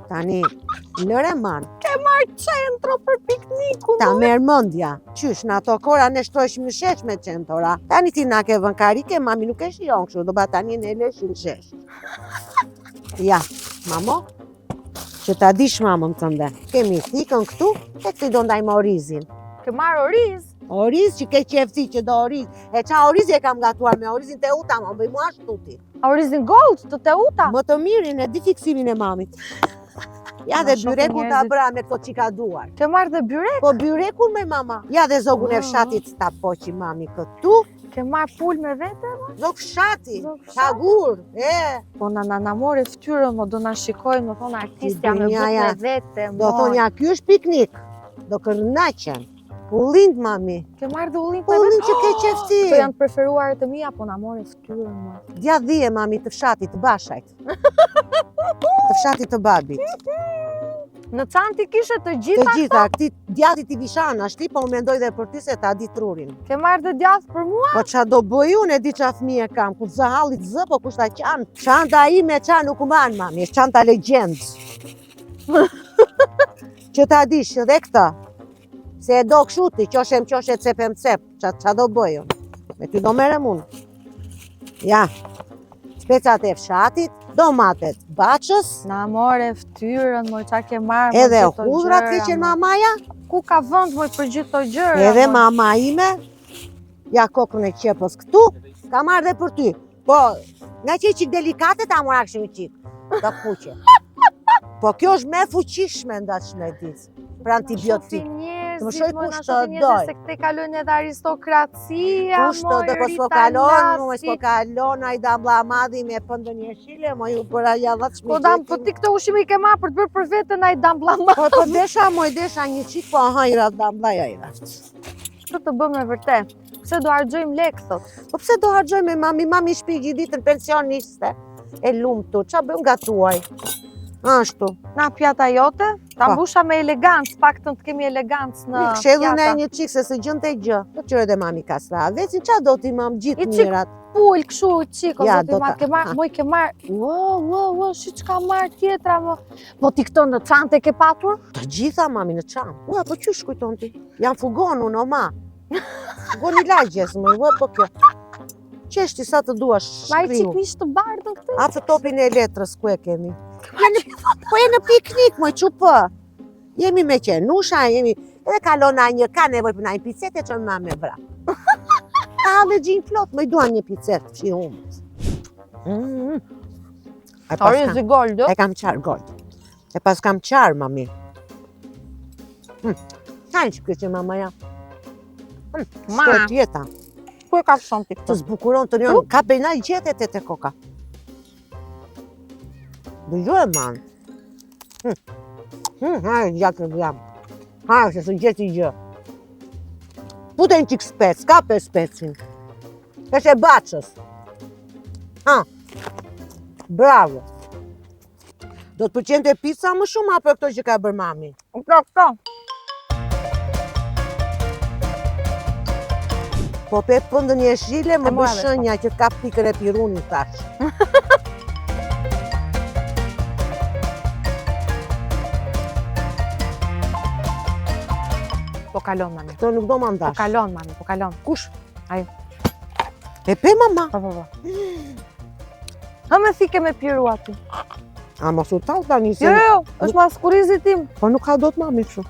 Tani, lëre man. Ke marrë qentro për pikniku. Ta merë mëndja. Qysh, në ato kora ne shtrojshmë në shesh me qentora. Tani ti na ke vën karike, mami nuk e shion kështu, do ba tani ne leshim shesh. Ja, mamo, që ta dish mamën tënde. Kemi thikën këtu, e këti do ndajmë orizin. Ke marrë oriz? Oriz që ke qefti që do oriz. E qa oriz e kam gatuar me orizin të uta, më bëj mua shtuti. A orizin gold të Teuta? Më të mirin e di fiksimin e mamit. Ja dhe byrekun ta bëra me këto qika duar. Ke marrë dhe byrek? Po byrekun me mama. Ja dhe zogun e fshatit ta poqi mami këtu. Ke marrë pul me vete? Zog fshati, shagur, Po na more ftyrën, mo do na shikojnë, më thonë artistja me but me vete. Do thonë ja, ky është piknik. Do kërnaqen. Ullind, mami. Ke marrë dhe ullind me vete? Ullind që ke qefti. Të janë preferuaret e mia, po na more ftyrën, mo. Dja dhije, mami, të fshatit, të bashajt. Të fshatit të babit. Në çantë kishe të gjitha? Të gjitha, këti djatit i vishan, ashti, po më mendoj dhe për ty se ta di trurin. Ke marrë dhe djath për mua? Po qa do bëj unë e di qa fëmije kam, ku zë hallit zë, po kushta qanë. Qanta i me qanë nuk manë, mami, është qanta legjendës. Që ta dish dhe këta, se e do këshuti, qoshem qoshe cepem cep, qa do bëj unë. Me ty do merem unë. Ja, specat e fshatit, domatet bachës. Na more ftyrën, moj qa ke marrë. Edhe hudrat ke qenë mamaja. Ku ka vënd, moj, për gjithë të gjëra. Edhe mama ime. Ja kokën e qepës këtu. Ka marrë dhe për ty. Po, nga që i qik delikate, ta mora këshim i qik. Ta fuqe. Po kjo është me fuqishme nda shmetis. Për antibiotik. Të më shoj kush të doj. Se këte kalojnë edhe aristokracia, kush të dhe po s'po kalon, mu e s'po kalon, a i dambla madhi me pëndë një shile, mu ju për aja dhatë shmitetin. Po ti këtë ushimi i ke ma për të bërë për vetën a i dambla madhi. Po desha, mu e desha një qik, po hajra dambla jajra. Që të bëmë e vërtet? Pse do hargjojmë lekë, thot? Po pse do hargjojmë mami shpi gjithitën pensioniste. E lumë tu, qa bëjmë gatuaj? Ashtu. Na pjata jote? Ta mbusha me elegancë, pak të kemi elegancë në pjata. Kshedhën e një qikë se së gjën të gjë. Do qërë dhe mami kastra. Vecin qa do t'i mam gjithë mirat? I pull, këshu, qiko, do t'i marrë, ke marrë, moj ke marrë. Wow, shi qka marrë tjetra, më. Po ti këto në çantë e ke patur? Të gjitha mami në çantë. Ua, po që shkujton ti? Janë fugonu në ma. Fugoni lagjes, më i po kjo. Qeshti sa të dua shkriu. Ma i qik mish të bardë të? Atë topin e letrës ku e kemi. Po e në piknik, moj qupë. Jemi me qenusha, jemi... Edhe kalona një, ka nevoj për një picete që më me vra. Ka dhe gjinë flot, më i duan një picet, që i humës. Orizi gold, do? E kam qarë gold. E pas kam qarë, mami. Ka në që kështë mama ja. Shkoj tjeta. Ku e ka fshon ti këtë? Të zbukuron të njën, ka bejna i gjetet e te koka. Dëgjoj e manë. Hajë, gjakë në jam. Hajë, se së gjeti gjë. Pute në qikë spec, ka për specin. Kështë e bachës. Bravo. Do të përqen të pizza më shumë apër këto që ka bërë mami? Këto. Po pe pëndë një shile më bëshënja që t'ka pikër e pirunin tash. Po kalon, mami. Këto nuk do më ndash. Po kalon, mami, po kalon. Kush? Ajo. E pe, mama? Po. Ha me thike me piru ati. A mos u talë ta njëse? Jo, është mas kurizit tim. Po nuk ka do të mami kështu.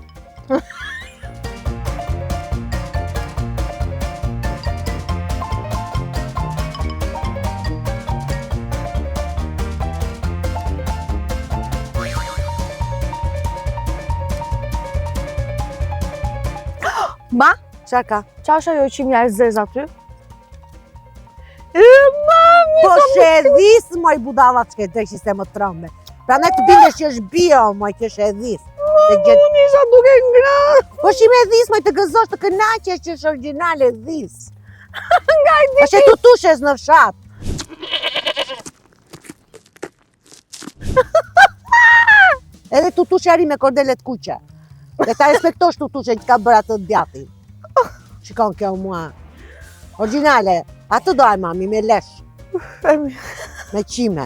Ma? Qa ka? Qa është ajo që mja e zez aty? Mami! Po shedhis, moj budala që ke drekshi se më trëmbe. Pra ne të bindesh që është bio, moj që shedhis. Unë isha duke ngra. Po shi me dhis, moj të gëzosh të kënaqesh që është original e dhis. Nga i Po shi tutushes në fshat. Edhe tutushe arri me kordelet kuqe. Dhe ta respektosh tutushe që ka bërë atë djatin. Shikon kjo mua. Originale, atë doj mami, me lesh. Me qime.